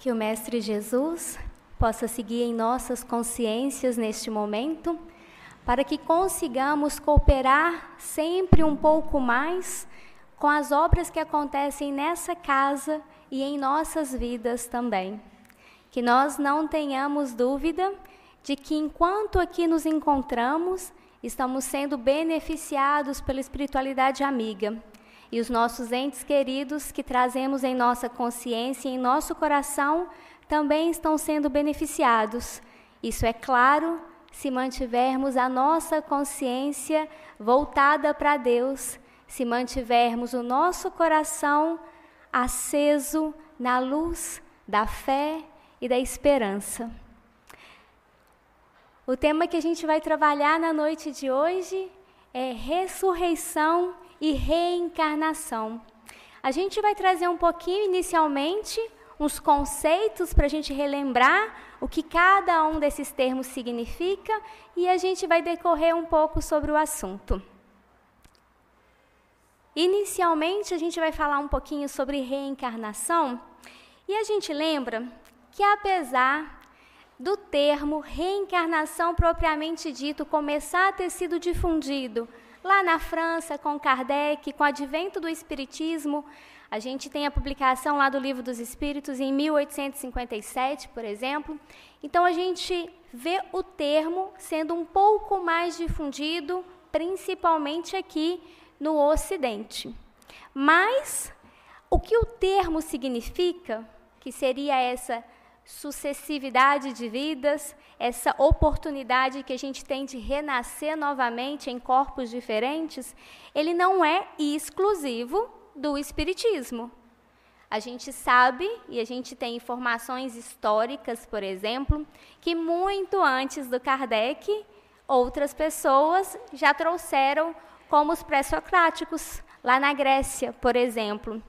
Que o Mestre Jesus possa seguir em nossas consciências neste momento, para que consigamos cooperar sempre um pouco mais com as obras que acontecem nessa casa e em nossas vidas também. Que nós não tenhamos dúvida de que enquanto aqui nos encontramos, estamos sendo beneficiados pela espiritualidade amiga. E os nossos entes queridos que trazemos em nossa consciência e em nosso coração também estão sendo beneficiados. Isso é claro se mantivermos a nossa consciência voltada para Deus, se mantivermos o nosso coração aceso na luz da fé e da esperança. O tema que a gente vai trabalhar na noite de hoje é ressurreição e reencarnação. A gente vai trazer um pouquinho, inicialmente, uns conceitos para a gente relembrar o que cada um desses termos significa e a gente vai decorrer um pouco sobre o assunto. Inicialmente, a gente vai falar um pouquinho sobre reencarnação e a gente lembra que, apesar do termo reencarnação propriamente dito começar a ter sido difundido lá na França, com Kardec, com o advento do Espiritismo, a gente tem a publicação lá do Livro dos Espíritos em 1857, por exemplo. Então, a gente vê o termo sendo um pouco mais difundido, principalmente aqui no Ocidente. Mas, o que o termo significa, que seria essa sucessividade de vidas, essa oportunidade que a gente tem de renascer novamente em corpos diferentes, ele não é exclusivo do Espiritismo. A gente sabe, e a gente tem informações históricas, por exemplo, que muito antes do Kardec, outras pessoas já trouxeram, como os pré-socráticos, lá na Grécia, por exemplo.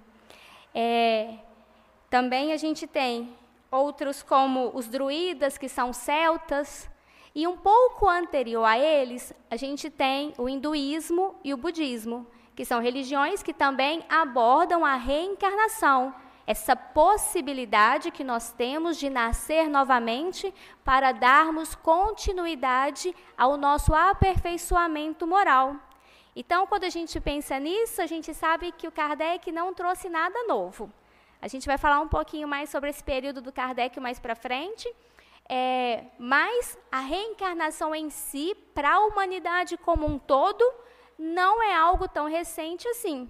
Também a gente tem outros como os druidas, que são celtas, e um pouco anterior a eles, a gente tem o hinduísmo e o budismo, que são religiões que também abordam a reencarnação, essa possibilidade que nós temos de nascer novamente para darmos continuidade ao nosso aperfeiçoamento moral. Então, quando a gente pensa nisso, a gente sabe que o Kardec não trouxe nada novo. A gente vai falar um pouquinho mais sobre esse período do Kardec mais para frente, mas a reencarnação em si, para a humanidade como um todo, não é algo tão recente assim.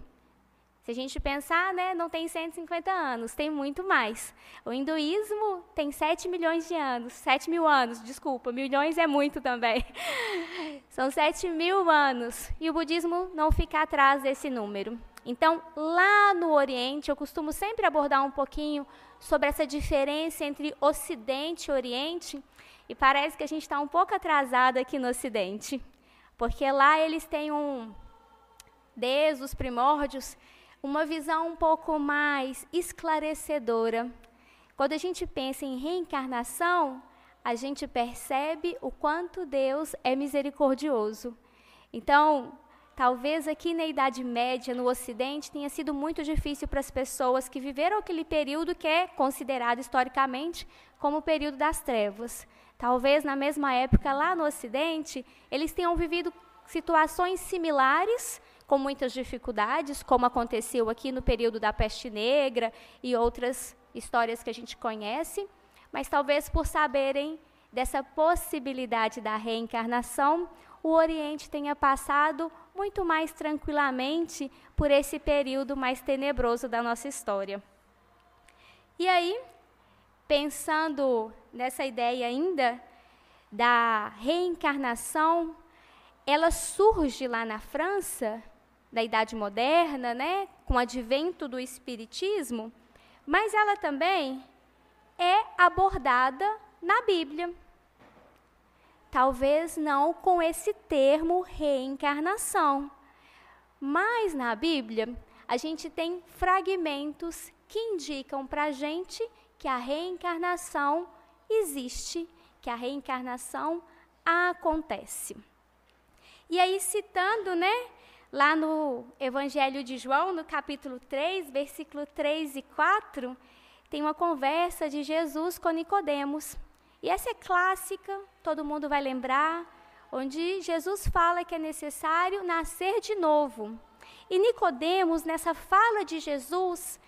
Se a gente pensar, não tem 150 anos, tem muito mais. O hinduísmo tem 7 milhões de anos, 7 mil anos, desculpa, milhões é muito também. São 7 mil anos, e o budismo não fica atrás desse número. Então, lá no Oriente, eu costumo sempre abordar um pouquinho sobre essa diferença entre Ocidente e Oriente, e parece que a gente está um pouco atrasado aqui no Ocidente, porque lá eles têm desde os primórdios, uma visão um pouco mais esclarecedora. Quando a gente pensa em reencarnação, a gente percebe o quanto Deus é misericordioso. Então, talvez aqui na Idade Média, no Ocidente, tenha sido muito difícil para as pessoas que viveram aquele período que é considerado historicamente como o período das trevas. Talvez na mesma época, lá no Ocidente, eles tenham vivido situações similares, com muitas dificuldades, como aconteceu aqui no período da Peste Negra e outras histórias que a gente conhece, mas talvez por saberem dessa possibilidade da reencarnação, o Oriente tenha passado muito mais tranquilamente por esse período mais tenebroso da nossa história. E aí, pensando nessa ideia ainda da reencarnação, ela surge lá na França, da Idade Moderna, com o advento do Espiritismo, mas ela também é abordada na Bíblia. Talvez não com esse termo reencarnação, mas na Bíblia a gente tem fragmentos que indicam para a gente que a reencarnação existe, que a reencarnação acontece. E aí, citando, lá no Evangelho de João, no capítulo 3, versículo 3 e 4, tem uma conversa de Jesus com Nicodemos. E essa é clássica, todo mundo vai lembrar, onde Jesus fala que é necessário nascer de novo. E Nicodemos, nessa fala de Jesus,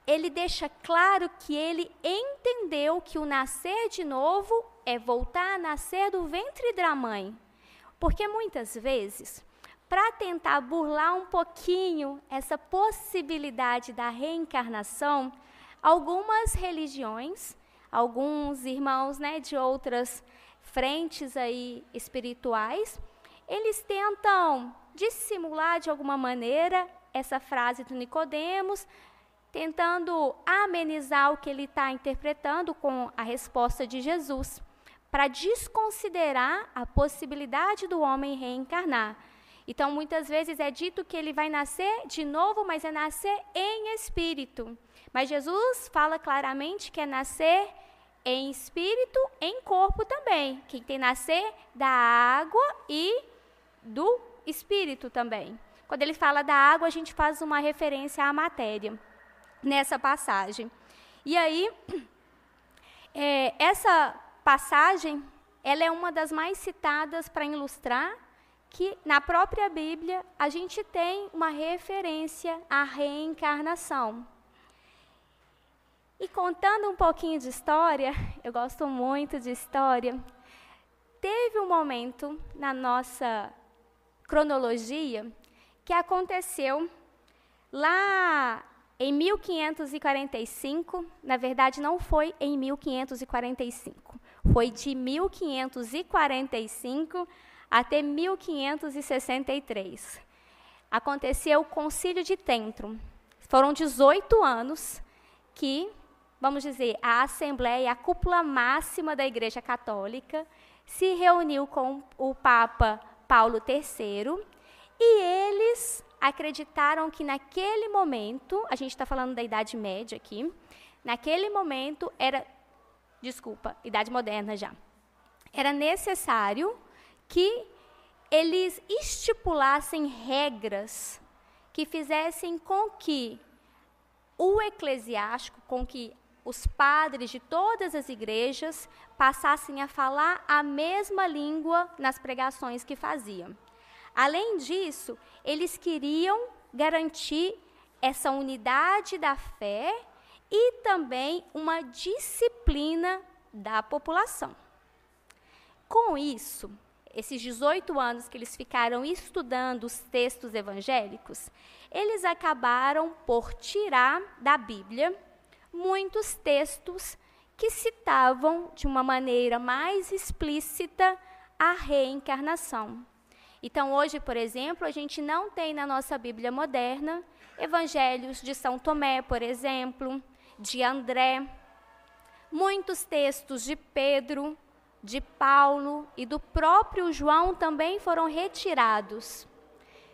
ele deixa claro que ele entendeu que o nascer de novo é voltar a nascer do ventre da mãe. Porque muitas vezes, para tentar burlar um pouquinho essa possibilidade da reencarnação, algumas religiões, alguns irmãos, né, de outras frentes aí espirituais, eles tentam dissimular de alguma maneira essa frase do Nicodemos, tentando amenizar o que ele está interpretando com a resposta de Jesus, para desconsiderar a possibilidade do homem reencarnar. Então, muitas vezes é dito que ele vai nascer de novo, mas é nascer em espírito. Mas Jesus fala claramente que é nascer em espírito, em corpo também. Que tem nascer da água e do espírito também. Quando ele fala da água, a gente faz uma referência à matéria nessa passagem. E aí, essa passagem, ela é uma das mais citadas para ilustrar que na própria Bíblia a gente tem uma referência à reencarnação. E contando um pouquinho de história, eu gosto muito de história, teve um momento na nossa cronologia que aconteceu lá em 1545, na verdade não foi em 1545, foi de 1545 até 1563. Aconteceu o Concílio de Trento. Foram 18 anos que, vamos dizer, a Assembleia, a cúpula máxima da Igreja Católica, se reuniu com o Papa Paulo III e eles acreditaram que naquele momento, a gente está falando da Idade Média aqui, naquele momento Idade Moderna já, era necessário que eles estipulassem regras que fizessem com que o eclesiástico, com que os padres de todas as igrejas passassem a falar a mesma língua nas pregações que faziam. Além disso, eles queriam garantir essa unidade da fé e também uma disciplina da população. Com isso, esses 18 anos que eles ficaram estudando os textos evangélicos, eles acabaram por tirar da Bíblia muitos textos que citavam de uma maneira mais explícita a reencarnação. Então, hoje, por exemplo, a gente não tem na nossa Bíblia moderna evangelhos de São Tomé, por exemplo, de André, muitos textos de Pedro, de Paulo e do próprio João também foram retirados.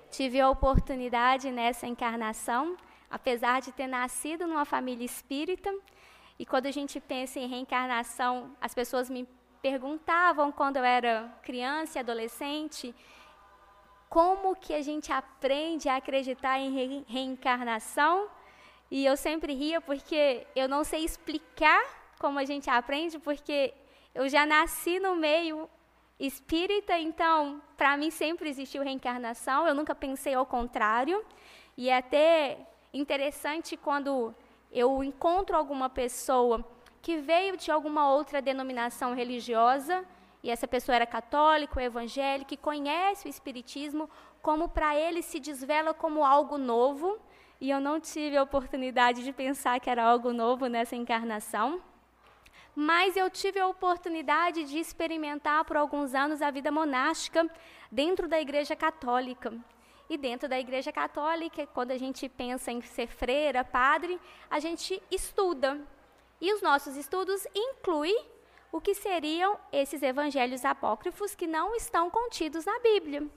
Tive a oportunidade nessa encarnação, apesar de ter nascido numa família espírita, e quando a gente pensa em reencarnação, as pessoas me perguntavam quando eu era criança e adolescente, como que a gente aprende a acreditar em reencarnação? E eu sempre ria porque eu não sei explicar como a gente aprende, porque eu já nasci no meio espírita, então, para mim sempre existiu reencarnação, eu nunca pensei ao contrário. E é até interessante quando eu encontro alguma pessoa que veio de alguma outra denominação religiosa, e essa pessoa era católica ou evangélica, que conhece o espiritismo, como para ele se desvela como algo novo, e eu não tive a oportunidade de pensar que era algo novo nessa encarnação, mas eu tive a oportunidade de experimentar por alguns anos a vida monástica dentro da Igreja Católica. E dentro da Igreja Católica, quando a gente pensa em ser freira, padre, a gente estuda. E os nossos estudos incluem o que seriam esses evangelhos apócrifos que não estão contidos na Bíblia.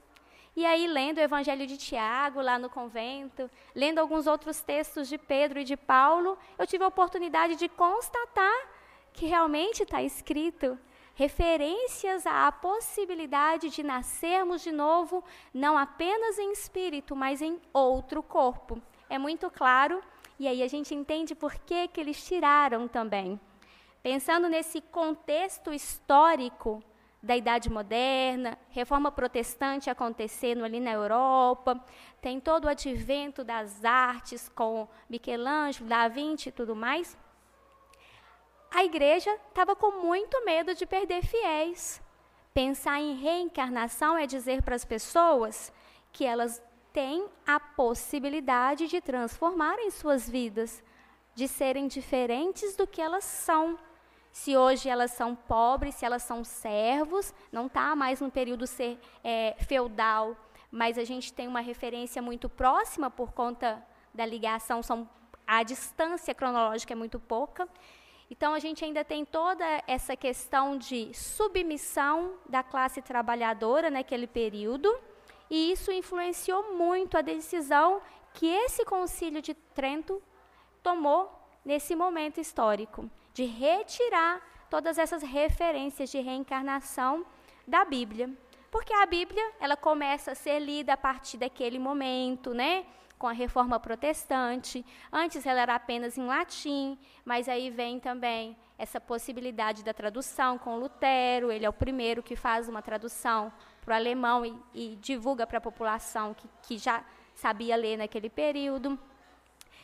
E aí, lendo o Evangelho de Tiago, lá no convento, lendo alguns outros textos de Pedro e de Paulo, eu tive a oportunidade de constatar que realmente está escrito referências à possibilidade de nascermos de novo, não apenas em espírito, mas em outro corpo. É muito claro, e aí a gente entende por que eles tiraram também. Pensando nesse contexto histórico da Idade Moderna, Reforma Protestante acontecendo ali na Europa, tem todo o advento das artes com Michelangelo, Da Vinci e tudo mais. A igreja estava com muito medo de perder fiéis. Pensar em reencarnação é dizer para as pessoas que elas têm a possibilidade de transformarem suas vidas, de serem diferentes do que elas são. Se hoje elas são pobres, se elas são servos, não está mais no período feudal, mas a gente tem uma referência muito próxima por conta da ligação, a distância cronológica é muito pouca. Então, a gente ainda tem toda essa questão de submissão da classe trabalhadora naquele período, e isso influenciou muito a decisão que esse Concílio de Trento tomou nesse momento histórico, de retirar todas essas referências de reencarnação da Bíblia. Porque a Bíblia, ela começa a ser lida a partir daquele momento, né? Com a Reforma Protestante. Antes ela era apenas em latim, mas aí vem também essa possibilidade da tradução com Lutero. Ele é o primeiro que faz uma tradução para o alemão e divulga para a população que já sabia ler naquele período.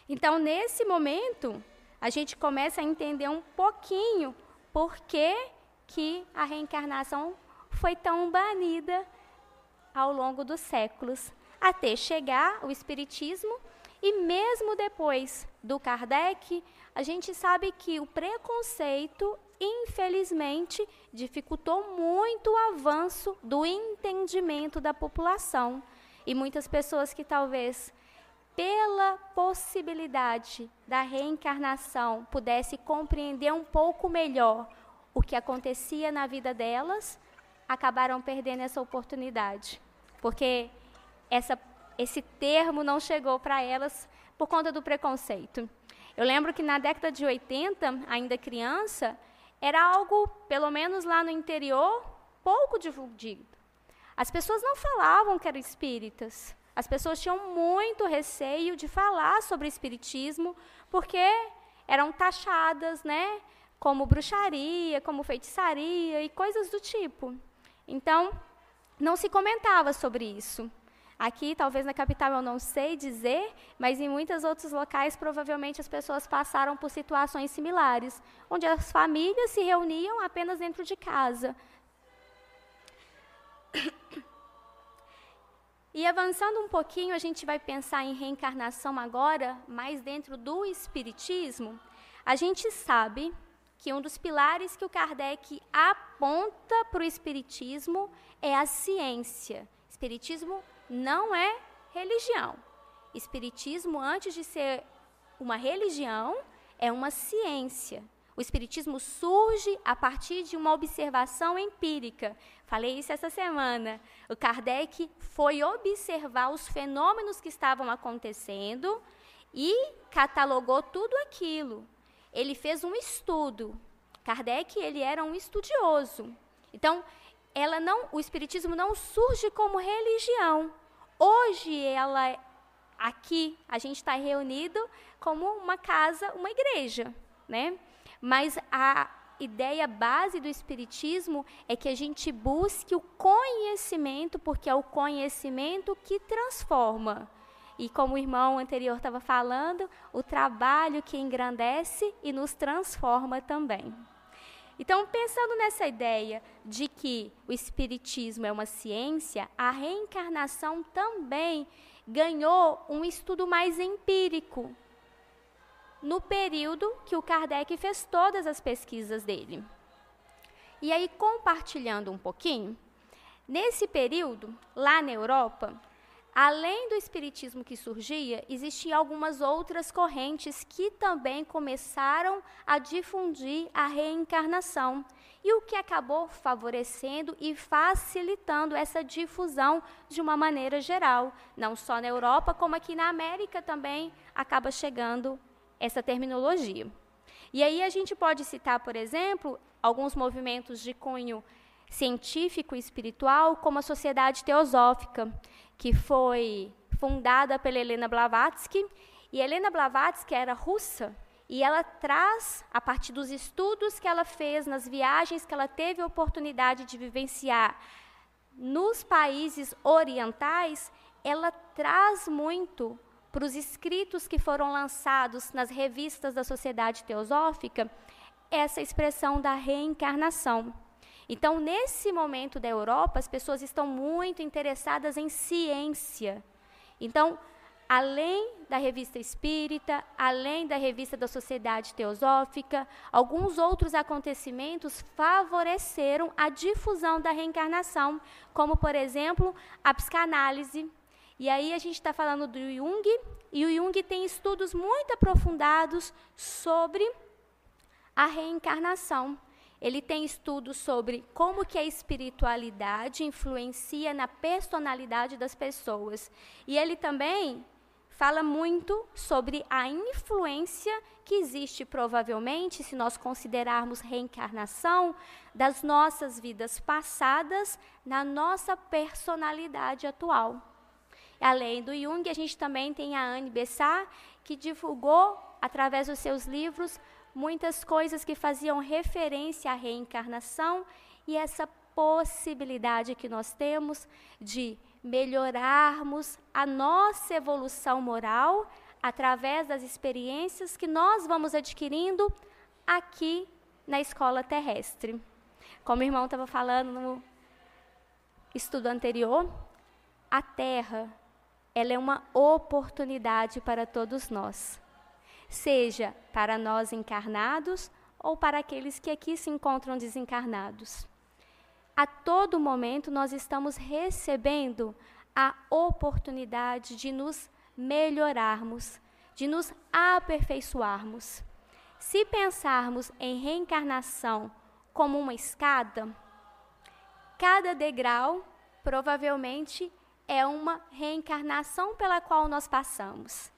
Então, nesse momento, a gente começa a entender um pouquinho por que a reencarnação foi tão banida ao longo dos séculos, até chegar o Espiritismo, e mesmo depois do Kardec, a gente sabe que o preconceito, infelizmente, dificultou muito o avanço do entendimento da população. E muitas pessoas que talvez, pela possibilidade da reencarnação, pudesse compreender um pouco melhor o que acontecia na vida delas, acabaram perdendo essa oportunidade, porque esse termo não chegou para elas por conta do preconceito. Eu lembro que na década de 80, ainda criança, era algo, pelo menos lá no interior, pouco difundido. As pessoas não falavam que eram espíritas. As pessoas tinham muito receio de falar sobre espiritismo, porque eram taxadas, né, como bruxaria, como feitiçaria e coisas do tipo. Então, não se comentava sobre isso. Aqui, talvez na capital, eu não sei dizer, mas em muitos outros locais, provavelmente as pessoas passaram por situações similares, onde as famílias se reuniam apenas dentro de casa. E avançando um pouquinho, a gente vai pensar em reencarnação agora, mais dentro do Espiritismo. A gente sabe que um dos pilares que o Kardec aponta para o Espiritismo é a ciência. Espiritismo não é religião. Espiritismo, antes de ser uma religião, é uma ciência. O Espiritismo surge a partir de uma observação empírica. Falei isso essa semana. O Kardec foi observar os fenômenos que estavam acontecendo e catalogou tudo aquilo. Ele fez um estudo. Kardec, ele era um estudioso. Então, o Espiritismo não surge como religião. Hoje, aqui, a gente está reunido como uma casa, uma igreja, né? Mas a ideia base do Espiritismo é que a gente busque o conhecimento, porque é o conhecimento que transforma. E como o irmão anterior estava falando, o trabalho que engrandece e nos transforma também. Então, pensando nessa ideia de que o Espiritismo é uma ciência, a reencarnação também ganhou um estudo mais empírico, no período que o Kardec fez todas as pesquisas dele. E aí, compartilhando um pouquinho, nesse período, lá na Europa, além do espiritismo que surgia, existiam algumas outras correntes que também começaram a difundir a reencarnação, e o que acabou favorecendo e facilitando essa difusão de uma maneira geral, não só na Europa, como aqui na América também acaba chegando essa terminologia. E aí a gente pode citar, por exemplo, alguns movimentos de cunho científico e espiritual, como a Sociedade Teosófica, que foi fundada pela Helena Blavatsky E Helena Blavatsky era russa, e ela traz, a partir dos estudos que ela fez, nas viagens que ela teve a oportunidade de vivenciar nos países orientais, ela traz muito para os escritos que foram lançados nas revistas da Sociedade Teosófica, essa expressão da reencarnação. Então, nesse momento da Europa, as pessoas estão muito interessadas em ciência. Então, além da Revista Espírita, além da Revista da Sociedade Teosófica, alguns outros acontecimentos favoreceram a difusão da reencarnação, como, por exemplo, a psicanálise. E aí a gente está falando do Jung, e o Jung tem estudos muito aprofundados sobre a reencarnação. Ele tem estudos sobre como que a espiritualidade influencia na personalidade das pessoas. E ele também fala muito sobre a influência que existe, provavelmente, se nós considerarmos reencarnação, das nossas vidas passadas na nossa personalidade atual. Além do Jung, a gente também tem a Anne Besant, que divulgou, através dos seus livros, muitas coisas que faziam referência à reencarnação e essa possibilidade que nós temos de melhorarmos a nossa evolução moral através das experiências que nós vamos adquirindo aqui na escola terrestre. Como o irmão estava falando no estudo anterior, a Terra, ela é uma oportunidade para todos nós, seja para nós encarnados ou para aqueles que aqui se encontram desencarnados. A todo momento nós estamos recebendo a oportunidade de nos melhorarmos, de nos aperfeiçoarmos. Se pensarmos em reencarnação como uma escada, cada degrau provavelmente é uma reencarnação pela qual nós passamos.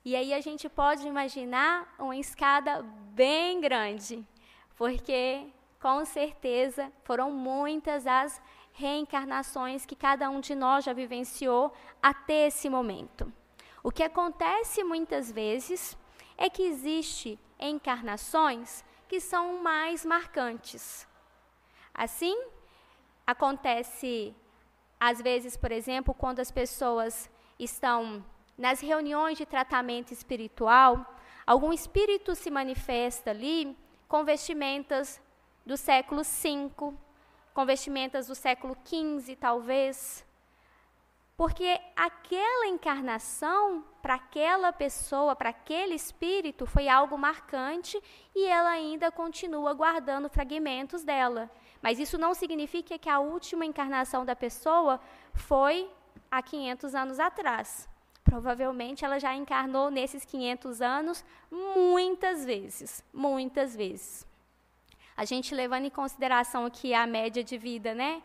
E aí a gente pode imaginar uma escada bem grande, porque com certeza foram muitas as reencarnações que cada um de nós já vivenciou até esse momento. O que acontece muitas vezes é que existe encarnações que são mais marcantes. Assim, acontece às vezes, por exemplo, quando as pessoas estão nas reuniões de tratamento espiritual, algum espírito se manifesta ali com vestimentas do século V, com vestimentas do século XV, talvez. Porque aquela encarnação, para aquela pessoa, para aquele espírito, foi algo marcante e ela ainda continua guardando fragmentos dela. Mas isso não significa que a última encarnação da pessoa foi há 500 anos atrás. Provavelmente ela já encarnou nesses 500 anos muitas vezes, muitas vezes. A gente levando em consideração que a média de vida, né,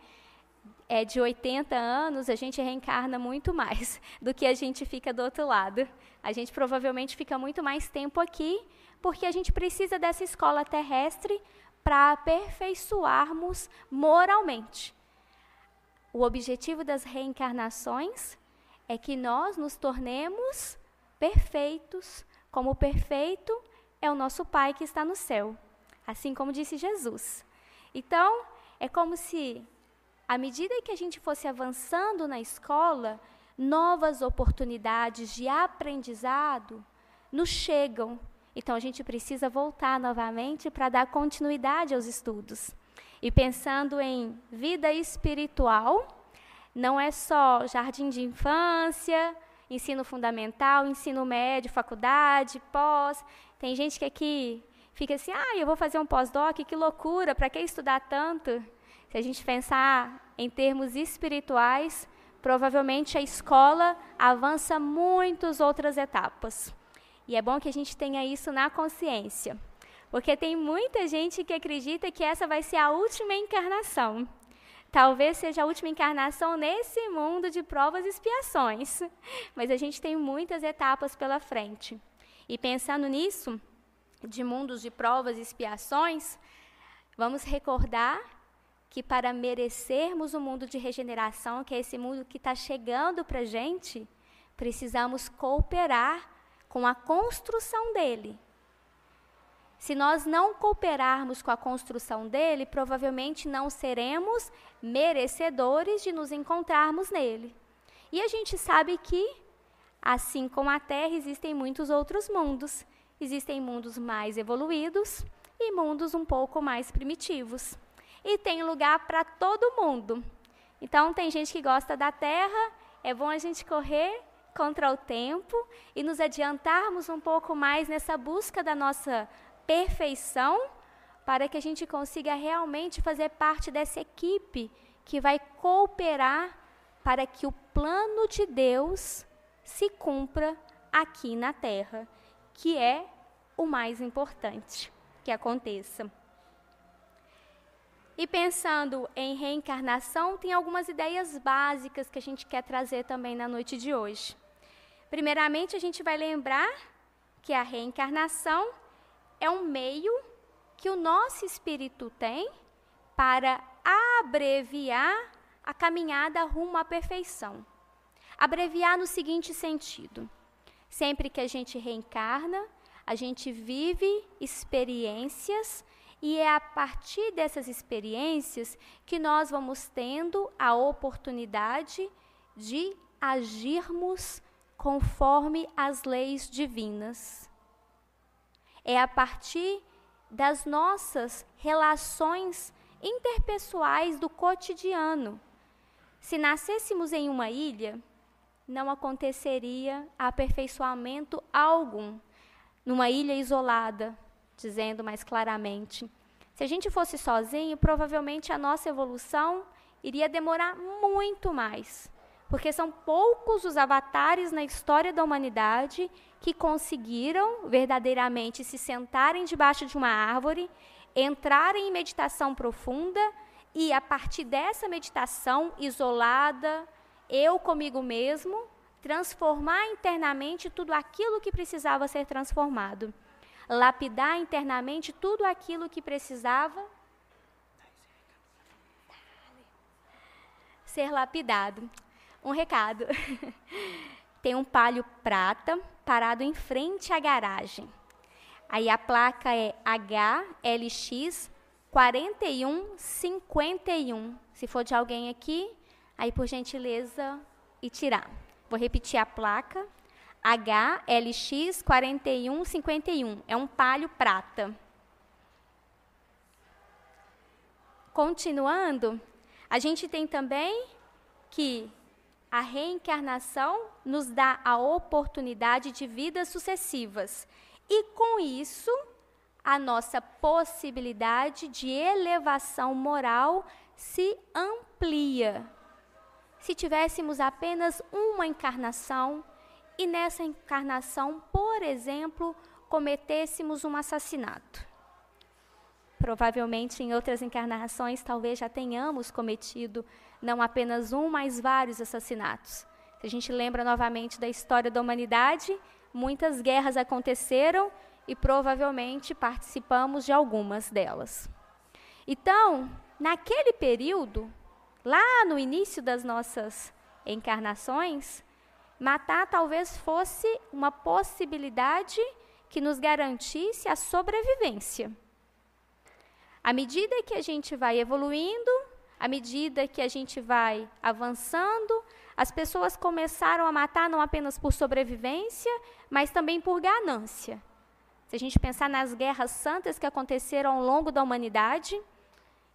é de 80 anos, a gente reencarna muito mais do que a gente fica do outro lado. A gente provavelmente fica muito mais tempo aqui, porque a gente precisa dessa escola terrestre para aperfeiçoarmos moralmente. O objetivo das reencarnações é que nós nos tornemos perfeitos, como perfeito é o nosso Pai que está no céu, assim como disse Jesus. Então, é como se, à medida que a gente fosse avançando na escola, novas oportunidades de aprendizado nos chegam. Então, a gente precisa voltar novamente para dar continuidade aos estudos. E pensando em vida espiritual, não é só jardim de infância, ensino fundamental, ensino médio, faculdade, pós. Tem gente que aqui fica assim, eu vou fazer um pós-doc, que loucura, para que estudar tanto? Se a gente pensar em termos espirituais, provavelmente a escola avança muitas outras etapas. E é bom que a gente tenha isso na consciência, porque tem muita gente que acredita que essa vai ser a última encarnação. Talvez seja a última encarnação nesse mundo de provas e expiações, mas a gente tem muitas etapas pela frente. E pensando nisso, de mundos de provas e expiações, vamos recordar que para merecermos o mundo de regeneração, que é esse mundo que está chegando para a gente, precisamos cooperar com a construção dele. Se nós não cooperarmos com a construção dele, provavelmente não seremos merecedores de nos encontrarmos nele. E a gente sabe que, assim como a Terra, existem muitos outros mundos. Existem mundos mais evoluídos e mundos um pouco mais primitivos. E tem lugar para todo mundo. Então, tem gente que gosta da Terra, é bom a gente correr contra o tempo e nos adiantarmos um pouco mais nessa busca da nossa perfeição, para que a gente consiga realmente fazer parte dessa equipe que vai cooperar para que o plano de Deus se cumpra aqui na Terra, que é o mais importante que aconteça. E pensando em reencarnação, tem algumas ideias básicas que a gente quer trazer também na noite de hoje. Primeiramente, a gente vai lembrar que a reencarnação é um meio que o nosso espírito tem para abreviar a caminhada rumo à perfeição. Abreviar no seguinte sentido: sempre que a gente reencarna, a gente vive experiências e é a partir dessas experiências que nós vamos tendo a oportunidade de agirmos conforme as leis divinas. É a partir das nossas relações interpessoais do cotidiano. Se nascêssemos em uma ilha, não aconteceria aperfeiçoamento algum. Numa ilha isolada, dizendo mais claramente. Se a gente fosse sozinho, provavelmente a nossa evolução iria demorar muito mais. Porque são poucos os avatares na história da humanidade que conseguiram verdadeiramente se sentarem debaixo de uma árvore, entrarem em meditação profunda e, a partir dessa meditação isolada, eu comigo mesmo, transformar internamente tudo aquilo que precisava ser transformado. Lapidar internamente tudo aquilo que precisava ser lapidado. Um recado. Tem um Palio prata parado em frente à garagem. Aí a placa é HLX 4151. Se for de alguém aqui, aí por gentileza e tirar. Vou repetir a placa. HLX 4151. É um Palio prata. Continuando, a gente tem também que a reencarnação nos dá a oportunidade de vidas sucessivas. E, com isso, a nossa possibilidade de elevação moral se amplia. Se tivéssemos apenas uma encarnação e nessa encarnação, por exemplo, cometêssemos um assassinato. Provavelmente, em outras encarnações, talvez já tenhamos cometido não apenas um, mas vários assassinatos. Se a gente lembra novamente da história da humanidade, muitas guerras aconteceram e provavelmente participamos de algumas delas. Então, naquele período, lá no início das nossas encarnações, matar talvez fosse uma possibilidade que nos garantisse a sobrevivência. À medida que a gente vai evoluindo, à medida que a gente vai avançando, as pessoas começaram a matar não apenas por sobrevivência, mas também por ganância. Se a gente pensar nas guerras santas que aconteceram ao longo da humanidade,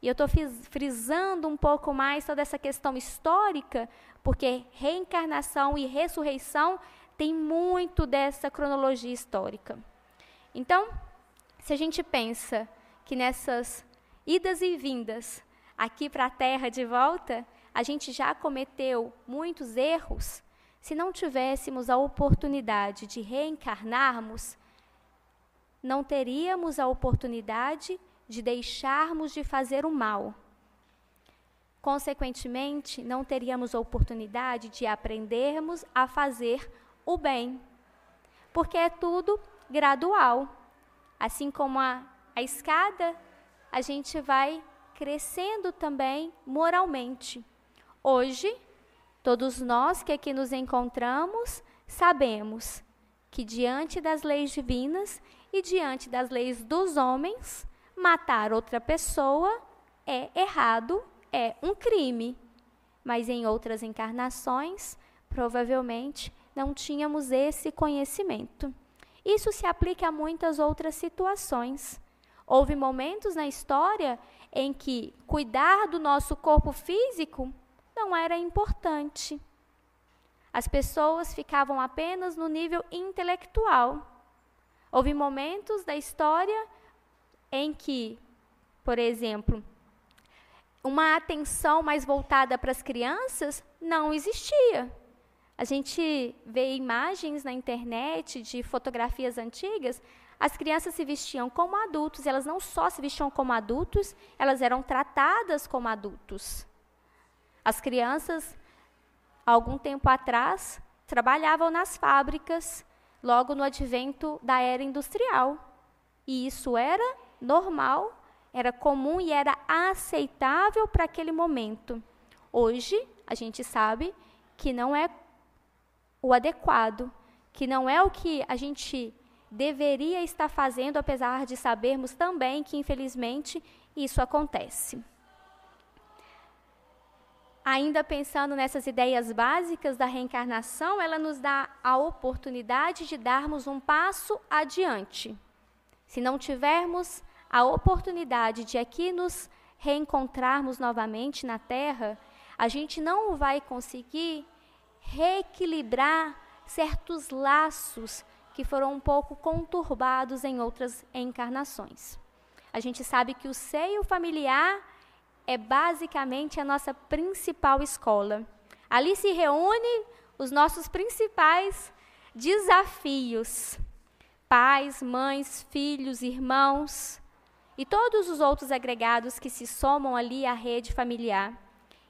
e eu estou frisando um pouco mais toda essa questão histórica, porque reencarnação e ressurreição tem muito dessa cronologia histórica. Então, se a gente pensa que nessas idas e vindas, aqui para a Terra de volta, a gente já cometeu muitos erros. Se não tivéssemos a oportunidade de reencarnarmos, não teríamos a oportunidade de deixarmos de fazer o mal. Consequentemente, não teríamos a oportunidade de aprendermos a fazer o bem, porque é tudo gradual. Assim como a escada, a gente vai crescendo também moralmente. Hoje, todos nós que aqui nos encontramos sabemos que diante das leis divinas e diante das leis dos homens, matar outra pessoa é errado, é um crime. Mas em outras encarnações, provavelmente, não tínhamos esse conhecimento. Isso se aplica a muitas outras situações. Houve momentos na história em que cuidar do nosso corpo físico não era importante. As pessoas ficavam apenas no nível intelectual. Houve momentos da história em que, por exemplo, uma atenção mais voltada para as crianças não existia. A gente vê imagens na internet de fotografias antigas, as crianças se vestiam como adultos, e elas não só se vestiam como adultos, elas eram tratadas como adultos. As crianças, algum tempo atrás, trabalhavam nas fábricas, logo no advento da era industrial. E isso era normal, era comum e era aceitável para aquele momento. Hoje, a gente sabe que não é o adequado, que não é o que a gente deveria estar fazendo, apesar de sabermos também que, infelizmente, isso acontece. Ainda pensando nessas ideias básicas da reencarnação, ela nos dá a oportunidade de darmos um passo adiante. Se não tivermos a oportunidade de aqui nos reencontrarmos novamente na Terra, a gente não vai conseguir reequilibrar certos laços que foram um pouco conturbados em outras encarnações. A gente sabe que o seio familiar é basicamente a nossa principal escola. Ali se reúnem os nossos principais desafios. Pais, mães, filhos, irmãos e todos os outros agregados que se somam ali à rede familiar.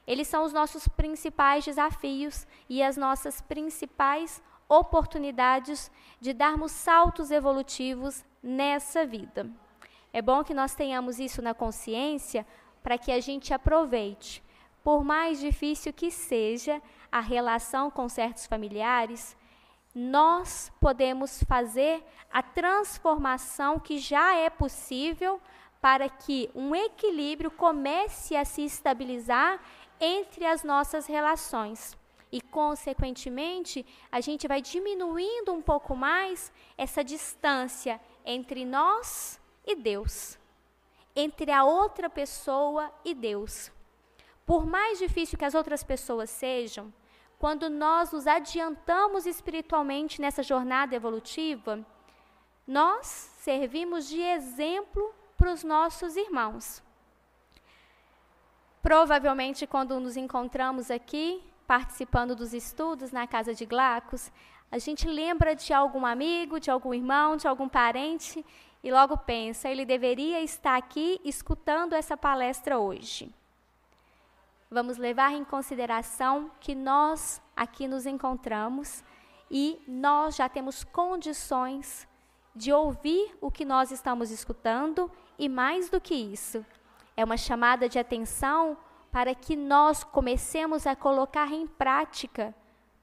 Eles são os nossos principais desafios e as nossas principais oportunidades de darmos saltos evolutivos nessa vida. É bom que nós tenhamos isso na consciência para que a gente aproveite. Por mais difícil que seja a relação com certos familiares, nós podemos fazer a transformação que já é possível para que um equilíbrio comece a se estabilizar entre as nossas relações. E, consequentemente, a gente vai diminuindo um pouco mais essa distância entre nós e Deus, entre a outra pessoa e Deus. Por mais difícil que as outras pessoas sejam, quando nós nos adiantamos espiritualmente nessa jornada evolutiva, nós servimos de exemplo para os nossos irmãos. Provavelmente, quando nos encontramos aqui, participando dos estudos na casa de Glacos, a gente lembra de algum amigo, de algum irmão, de algum parente, e logo pensa, ele deveria estar aqui escutando essa palestra hoje. Vamos levar em consideração que nós aqui nos encontramos e nós já temos condições de ouvir o que nós estamos escutando e, mais do que isso, é uma chamada de atenção para que nós comecemos a colocar em prática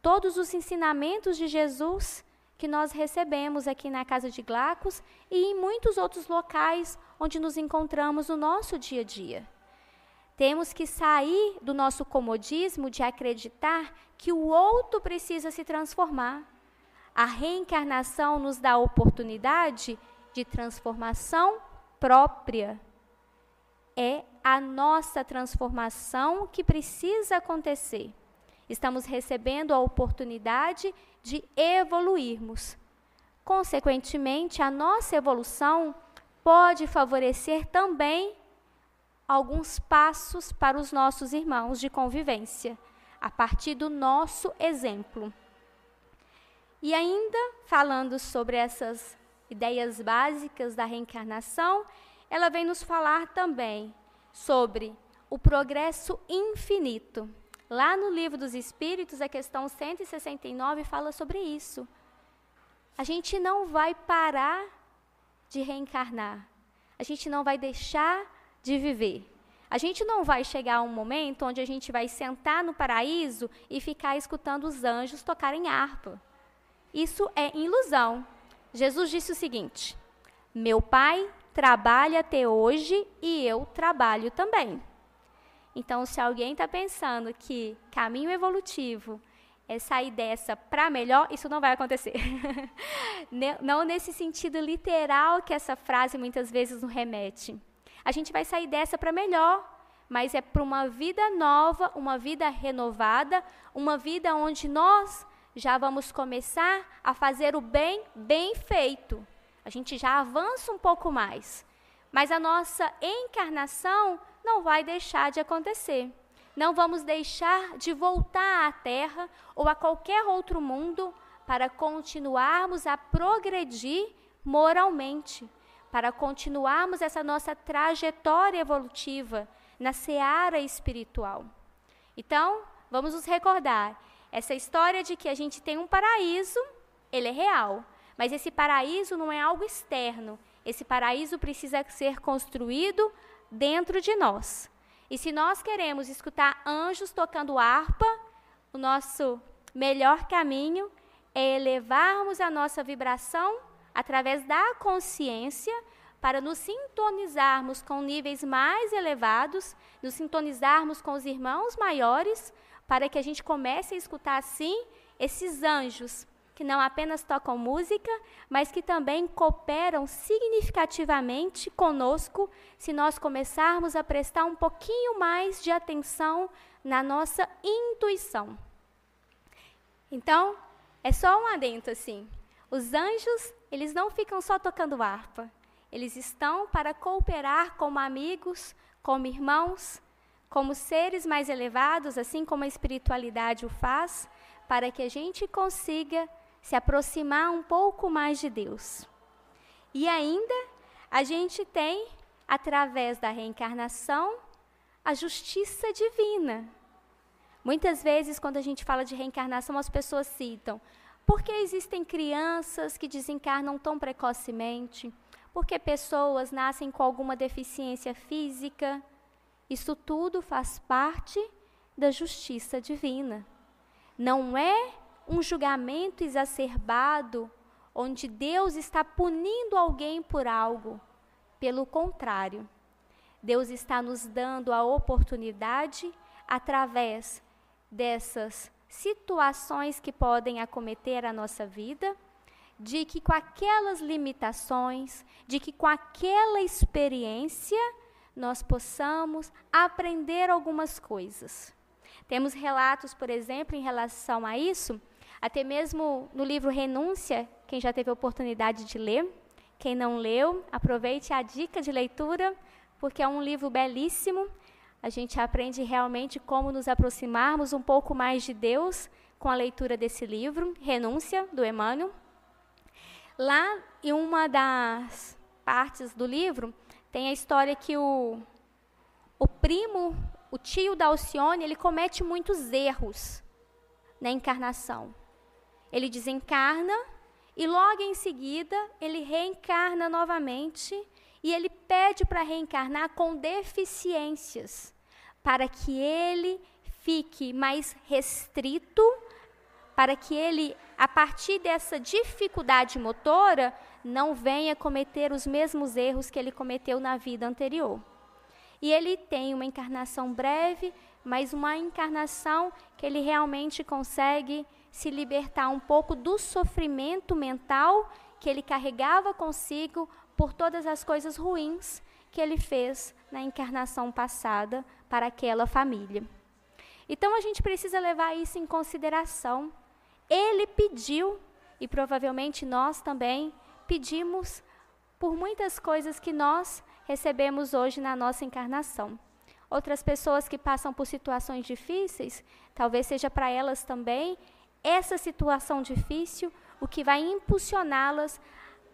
todos os ensinamentos de Jesus que nós recebemos aqui na casa de Glacos e em muitos outros locais onde nos encontramos no nosso dia a dia. Temos que sair do nosso comodismo de acreditar que o outro precisa se transformar. A reencarnação nos dá a oportunidade de transformação própria. É a nossa transformação que precisa acontecer. Estamos recebendo a oportunidade de evoluirmos. Consequentemente, a nossa evolução pode favorecer também alguns passos para os nossos irmãos de convivência, a partir do nosso exemplo. E ainda, falando sobre essas ideias básicas da reencarnação, ela vem nos falar também sobre o progresso infinito. Lá no Livro dos Espíritos, a questão 169 fala sobre isso. A gente não vai parar de reencarnar. A gente não vai deixar de viver. A gente não vai chegar a um momento onde a gente vai sentar no paraíso e ficar escutando os anjos tocarem harpa. Isso é ilusão. Jesus disse o seguinte: meu Pai trabalha até hoje e eu trabalho também. Então, se alguém está pensando que caminho evolutivo é sair dessa para melhor, isso não vai acontecer. Não nesse sentido literal que essa frase muitas vezes nos remete. A gente vai sair dessa para melhor, mas é para uma vida nova, uma vida renovada, uma vida onde nós já vamos começar a fazer o bem bem feito. A gente já avança um pouco mais. Mas a nossa encarnação não vai deixar de acontecer. Não vamos deixar de voltar à Terra ou a qualquer outro mundo para continuarmos a progredir moralmente, para continuarmos essa nossa trajetória evolutiva na seara espiritual. Então, vamos nos recordar, essa história de que a gente tem um paraíso, ele é real, mas esse paraíso não é algo externo, esse paraíso precisa ser construído dentro de nós. E se nós queremos escutar anjos tocando harpa, o nosso melhor caminho é elevarmos a nossa vibração através da consciência para nos sintonizarmos com níveis mais elevados, nos sintonizarmos com os irmãos maiores, para que a gente comece a escutar, assim, esses anjos que não apenas tocam música, mas que também cooperam significativamente conosco se nós começarmos a prestar um pouquinho mais de atenção na nossa intuição. Então, é só um adendo assim. Os anjos, eles não ficam só tocando harpa. Eles estão para cooperar como amigos, como irmãos, como seres mais elevados, assim como a espiritualidade o faz, para que a gente consiga se aproximar um pouco mais de Deus. E ainda, a gente tem, através da reencarnação, a justiça divina. Muitas vezes, quando a gente fala de reencarnação, as pessoas citam: por que existem crianças que desencarnam tão precocemente? Por que pessoas nascem com alguma deficiência física? Isso tudo faz parte da justiça divina. Não é um julgamento exacerbado, onde Deus está punindo alguém por algo. Pelo contrário, Deus está nos dando a oportunidade, através dessas situações que podem acometer a nossa vida, de que com aquelas limitações, de que com aquela experiência, nós possamos aprender algumas coisas. Temos relatos, por exemplo, em relação a isso, até mesmo no livro Renúncia, quem já teve a oportunidade de ler. Quem não leu, aproveite a dica de leitura, porque é um livro belíssimo. A gente aprende realmente como nos aproximarmos um pouco mais de Deus com a leitura desse livro, Renúncia, do Emmanuel. Lá, em uma das partes do livro, tem a história que o tio da Alcione, ele comete muitos erros na encarnação. Ele desencarna e logo em seguida ele reencarna novamente e ele pede para reencarnar com deficiências, para que ele fique mais restrito, para que ele, a partir dessa dificuldade motora, não venha cometer os mesmos erros que ele cometeu na vida anterior. E ele tem uma encarnação breve, mas uma encarnação que ele realmente consegue se libertar um pouco do sofrimento mental que ele carregava consigo por todas as coisas ruins que ele fez na encarnação passada para aquela família. Então, a gente precisa levar isso em consideração. Ele pediu, e provavelmente nós também pedimos por muitas coisas que nós recebemos hoje na nossa encarnação. Outras pessoas que passam por situações difíceis, talvez seja para elas também essa situação difícil o que vai impulsioná-las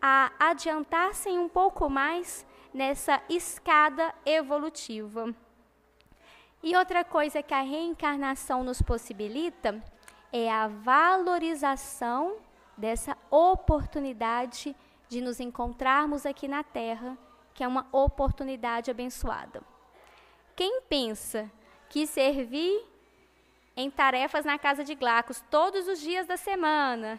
a adiantar-se um pouco mais nessa escada evolutiva. E outra coisa que a reencarnação nos possibilita é a valorização dessa oportunidade de nos encontrarmos aqui na Terra, que é uma oportunidade abençoada. Quem pensa que servir em tarefas na casa de Glacos todos os dias da semana,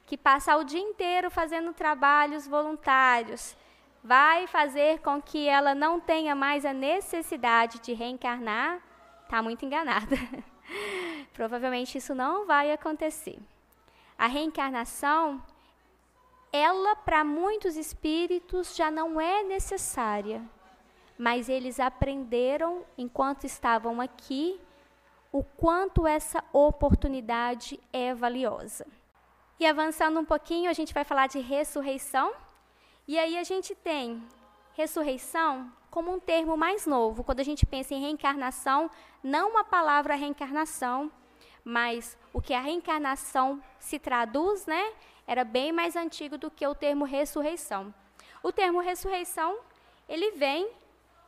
que passar o dia inteiro fazendo trabalhos voluntários vai fazer com que ela não tenha mais a necessidade de reencarnar, está muito enganada. Provavelmente isso não vai acontecer. A reencarnação, ela para muitos espíritos já não é necessária, mas eles aprenderam enquanto estavam aqui o quanto essa oportunidade é valiosa. E avançando um pouquinho, a gente vai falar de ressurreição. E aí a gente tem ressurreição como um termo mais novo. Quando a gente pensa em reencarnação, não a palavra reencarnação, mas o que a reencarnação se traduz, né? Era bem mais antigo do que o termo ressurreição. O termo ressurreição, ele vem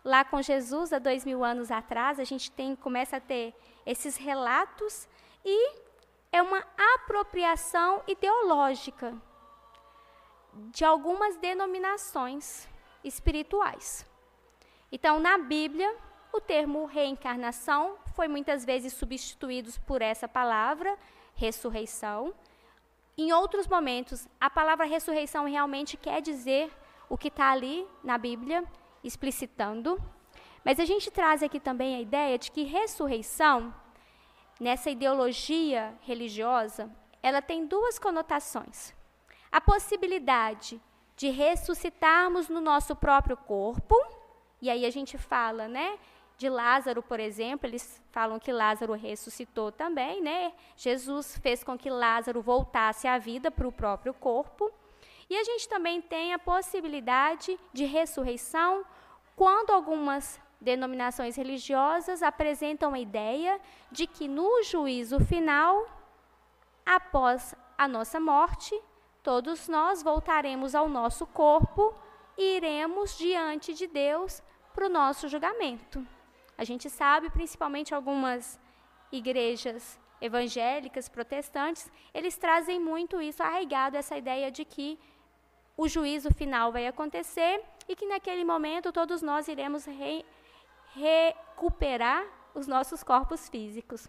lá com Jesus há 2000 anos atrás. A gente começa a ter esses relatos e é uma apropriação ideológica de algumas denominações espirituais. Então, na Bíblia, o termo reencarnação foi muitas vezes substituído por essa palavra, ressurreição. Em outros momentos, a palavra ressurreição realmente quer dizer o que está ali na Bíblia, explicitando. Mas a gente traz aqui também a ideia de que ressurreição, nessa ideologia religiosa, ela tem duas conotações. A possibilidade de ressuscitarmos no nosso próprio corpo, e aí a gente fala, né, de Lázaro, por exemplo, eles falam que Lázaro ressuscitou também, né? Jesus fez com que Lázaro voltasse à vida para o próprio corpo. E a gente também tem a possibilidade de ressurreição quando algumas denominações religiosas apresentam a ideia de que no juízo final, após a nossa morte, todos nós voltaremos ao nosso corpo e iremos diante de Deus para o nosso julgamento. A gente sabe, principalmente algumas igrejas evangélicas, protestantes, eles trazem muito isso arraigado, essa ideia de que o juízo final vai acontecer e que naquele momento todos nós iremos recuperar os nossos corpos físicos.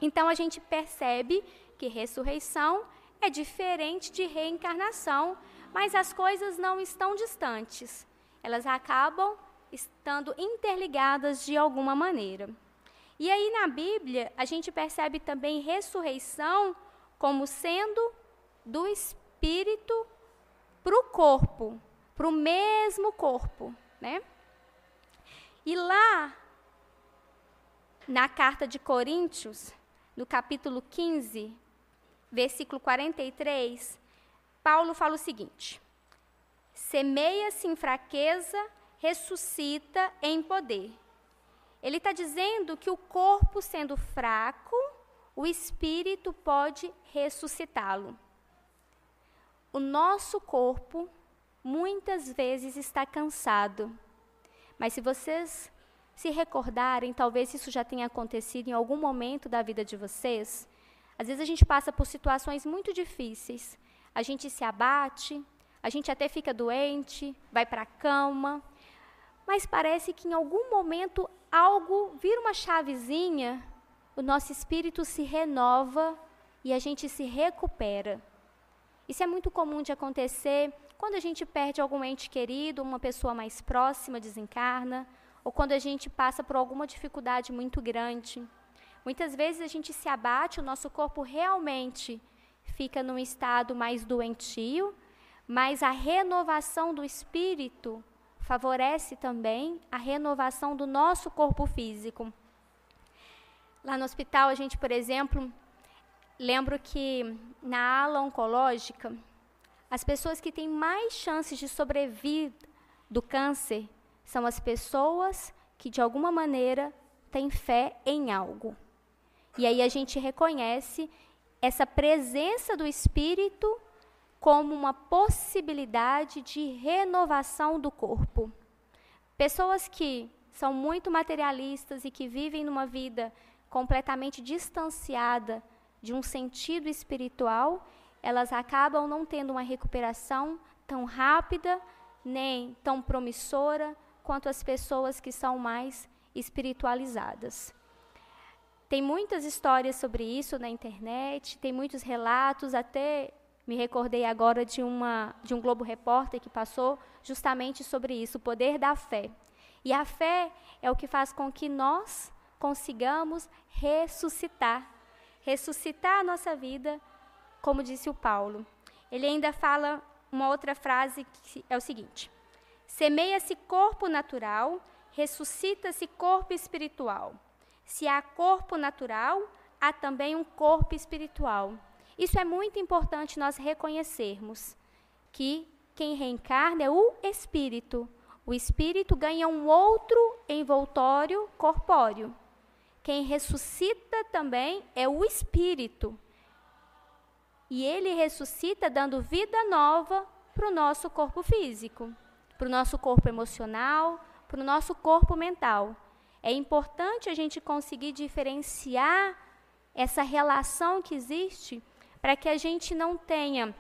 Então a gente percebe que ressurreição é diferente de reencarnação, mas as coisas não estão distantes. Elas acabam estando interligadas de alguma maneira. E aí na Bíblia, a gente percebe também ressurreição como sendo do espírito para o corpo, para o mesmo corpo, né? E lá, na carta de Coríntios, no capítulo 15, versículo 43, Paulo fala o seguinte: semeia-se em fraqueza, ressuscita em poder. Ele está dizendo que o corpo sendo fraco, o espírito pode ressuscitá-lo. O nosso corpo, muitas vezes, está cansado. Mas se vocês se recordarem, talvez isso já tenha acontecido em algum momento da vida de vocês, às vezes a gente passa por situações muito difíceis. A gente se abate, a gente até fica doente, vai para a cama, mas parece que em algum momento algo vira uma chavezinha, o nosso espírito se renova e a gente se recupera. Isso é muito comum de acontecer quando a gente perde algum ente querido, uma pessoa mais próxima desencarna, ou quando a gente passa por alguma dificuldade muito grande. Muitas vezes a gente se abate, o nosso corpo realmente fica num estado mais doentio, mas a renovação do espírito favorece também a renovação do nosso corpo físico. Lá no hospital, a gente, por exemplo, lembro que na ala oncológica, as pessoas que têm mais chances de sobreviver do câncer são as pessoas que, de alguma maneira, têm fé em algo. E aí a gente reconhece essa presença do espírito como uma possibilidade de renovação do corpo. Pessoas que são muito materialistas e que vivem numa vida completamente distanciada de um sentido espiritual, elas acabam não tendo uma recuperação tão rápida, nem tão promissora, quanto as pessoas que são mais espiritualizadas. Tem muitas histórias sobre isso na internet, tem muitos relatos, até Me recordei agora de um Globo Repórter que passou justamente sobre isso, o poder da fé. E a fé é o que faz com que nós consigamos ressuscitar a nossa vida, como disse o Paulo. Ele ainda fala uma outra frase que é o seguinte: semeia-se corpo natural, ressuscita-se corpo espiritual. Se há corpo natural, há também um corpo espiritual. Isso é muito importante nós reconhecermos, que quem reencarna é o espírito. O espírito ganha um outro envoltório corpóreo. Quem ressuscita também é o espírito. E ele ressuscita dando vida nova para o nosso corpo físico, para o nosso corpo emocional, para o nosso corpo mental. É importante a gente conseguir diferenciar essa relação que existe para que a gente não tenha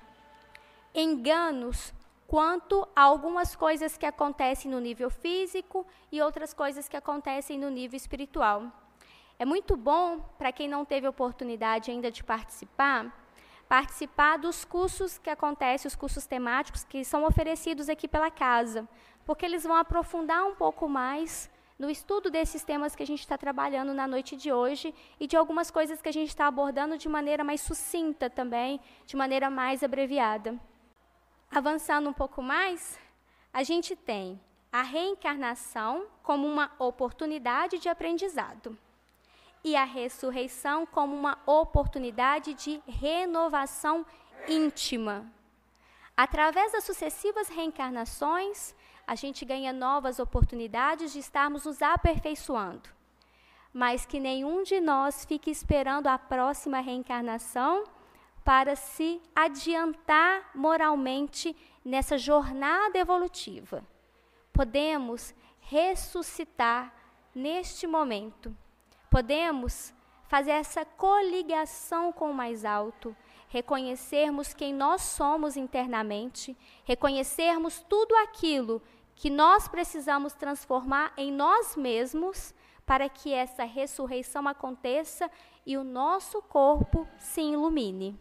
enganos quanto a algumas coisas que acontecem no nível físico e outras coisas que acontecem no nível espiritual. É muito bom, para quem não teve oportunidade ainda de participar dos cursos que acontecem, os cursos temáticos que são oferecidos aqui pela casa, porque eles vão aprofundar um pouco mais no estudo desses temas que a gente está trabalhando na noite de hoje e de algumas coisas que a gente está abordando de maneira mais sucinta também, de maneira mais abreviada. Avançando um pouco mais, a gente tem a reencarnação como uma oportunidade de aprendizado e a ressurreição como uma oportunidade de renovação íntima. Através das sucessivas reencarnações, a gente ganha novas oportunidades de estarmos nos aperfeiçoando, mas que nenhum de nós fique esperando a próxima reencarnação para se adiantar moralmente nessa jornada evolutiva. Podemos ressuscitar neste momento. Podemos fazer essa coligação com o mais alto, reconhecermos quem nós somos internamente, reconhecermos tudo aquilo que nós precisamos transformar em nós mesmos para que essa ressurreição aconteça e o nosso corpo se ilumine.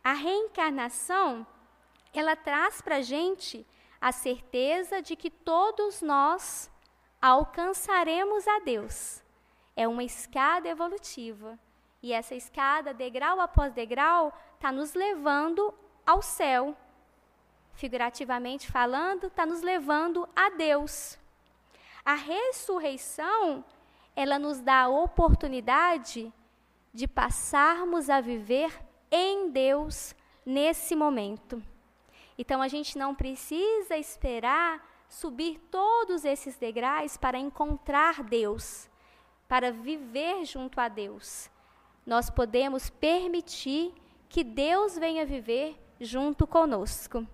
A reencarnação, ela traz para a gente a certeza de que todos nós alcançaremos a Deus. É uma escada evolutiva. E essa escada, degrau após degrau, está nos levando ao céu. Figurativamente falando, está nos levando a Deus. A ressurreição, ela nos dá a oportunidade de passarmos a viver em Deus nesse momento. Então, a gente não precisa esperar subir todos esses degraus para encontrar Deus, para viver junto a Deus. Nós podemos permitir que Deus venha viver junto conosco.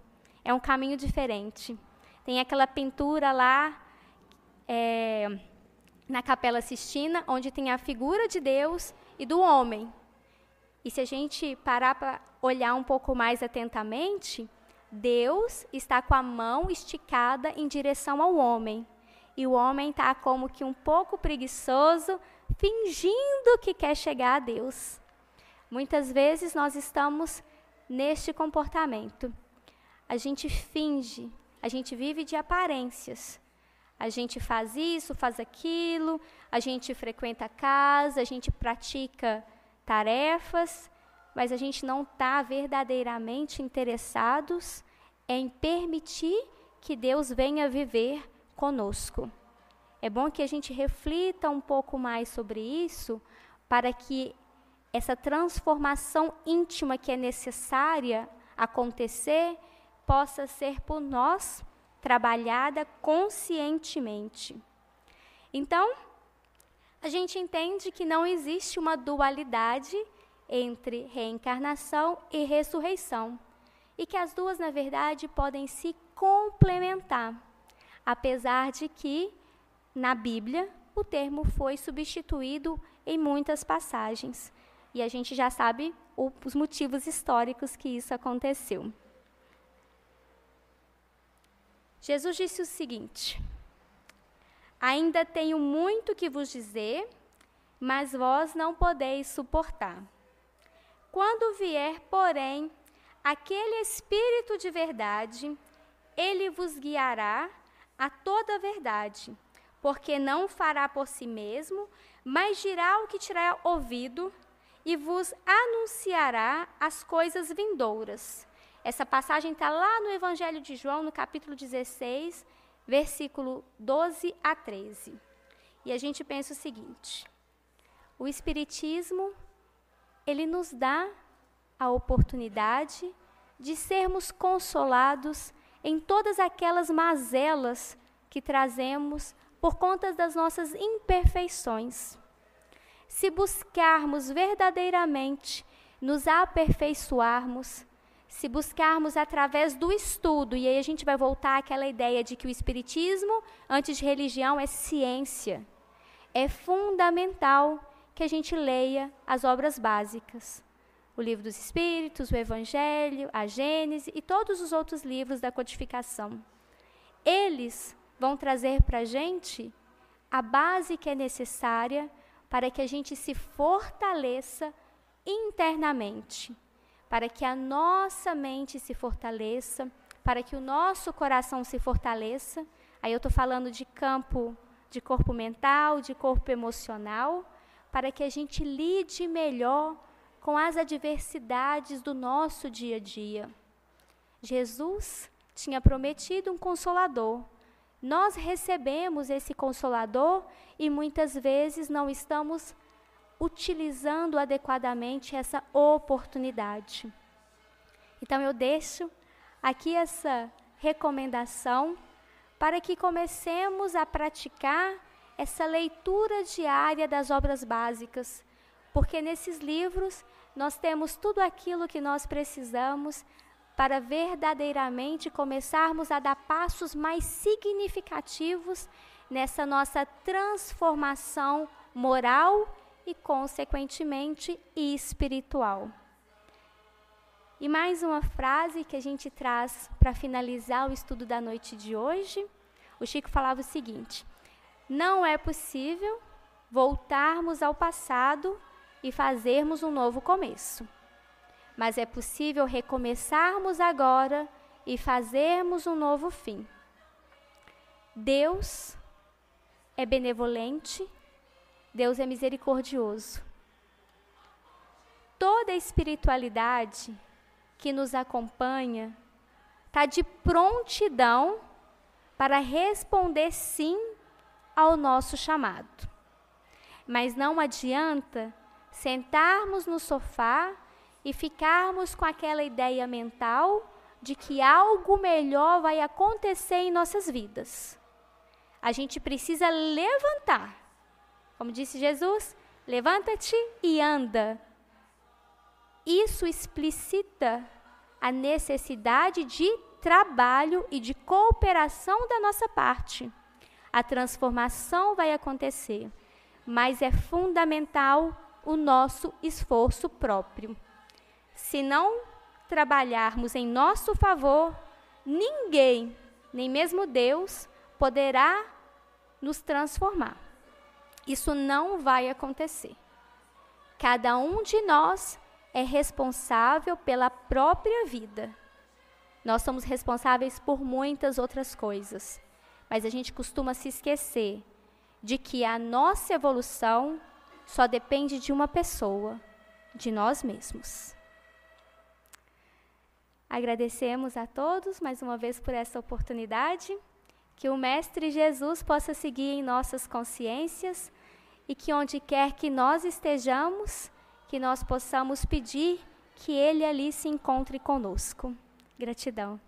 É um caminho diferente. Tem aquela pintura lá na Capela Sistina, onde tem a figura de Deus e do homem. E se a gente parar para olhar um pouco mais atentamente, Deus está com a mão esticada em direção ao homem. E o homem está como que um pouco preguiçoso, fingindo que quer chegar a Deus. Muitas vezes nós estamos neste comportamento. A gente finge, a gente vive de aparências. A gente faz isso, faz aquilo, a gente frequenta a casa, a gente pratica tarefas, mas a gente não está verdadeiramente interessados em permitir que Deus venha viver conosco. É bom que a gente reflita um pouco mais sobre isso, para que essa transformação íntima que é necessária acontecer, possa ser por nós trabalhada conscientemente. Então, a gente entende que não existe uma dualidade entre reencarnação e ressurreição, e que as duas, na verdade, podem se complementar, apesar de que, na Bíblia, o termo foi substituído em muitas passagens, e a gente já sabe os motivos históricos que isso aconteceu. Jesus disse o seguinte: ainda tenho muito que vos dizer, mas vós não podeis suportar. Quando vier, porém, aquele Espírito de verdade, ele vos guiará a toda a verdade, porque não fará por si mesmo, mas dirá o que tiver ouvido e vos anunciará as coisas vindouras. Essa passagem está lá no Evangelho de João, no capítulo 16, versículo 12 a 13. E a gente pensa o seguinte: o Espiritismo, ele nos dá a oportunidade de sermos consolados em todas aquelas mazelas que trazemos por conta das nossas imperfeições. Se buscarmos verdadeiramente nos aperfeiçoarmos, se buscarmos através do estudo, e aí a gente vai voltar àquela ideia de que o Espiritismo, antes de religião, é ciência. É fundamental que a gente leia as obras básicas. O Livro dos Espíritos, o Evangelho, a Gênese e todos os outros livros da codificação. Eles vão trazer para a gente a base que é necessária para que a gente se fortaleça internamente, para que a nossa mente se fortaleça, para que o nosso coração se fortaleça. Aí eu estou falando de campo de corpo mental, de corpo emocional, para que a gente lide melhor com as adversidades do nosso dia a dia. Jesus tinha prometido um consolador. Nós recebemos esse consolador e muitas vezes não estamos utilizando adequadamente essa oportunidade. Então eu deixo aqui essa recomendação para que comecemos a praticar essa leitura diária das obras básicas, porque nesses livros nós temos tudo aquilo que nós precisamos para verdadeiramente começarmos a dar passos mais significativos nessa nossa transformação moral e, consequentemente, espiritual. E mais uma frase que a gente traz para finalizar o estudo da noite de hoje. O Chico falava o seguinte: não é possível voltarmos ao passado e fazermos um novo começo, mas é possível recomeçarmos agora e fazermos um novo fim. Deus é benevolente, Deus é misericordioso. Toda a espiritualidade que nos acompanha está de prontidão para responder sim ao nosso chamado. Mas não adianta sentarmos no sofá e ficarmos com aquela ideia mental de que algo melhor vai acontecer em nossas vidas. A gente precisa levantar. Como disse Jesus, levanta-te e anda. Isso explicita a necessidade de trabalho e de cooperação da nossa parte. A transformação vai acontecer, mas é fundamental o nosso esforço próprio. Se não trabalharmos em nosso favor, ninguém, nem mesmo Deus, poderá nos transformar. Isso não vai acontecer. Cada um de nós é responsável pela própria vida. Nós somos responsáveis por muitas outras coisas, mas a gente costuma se esquecer de que a nossa evolução só depende de uma pessoa, de nós mesmos. Agradecemos a todos mais uma vez por essa oportunidade, que o Mestre Jesus possa seguir em nossas consciências e que onde quer que nós estejamos, que nós possamos pedir que Ele ali se encontre conosco. Gratidão.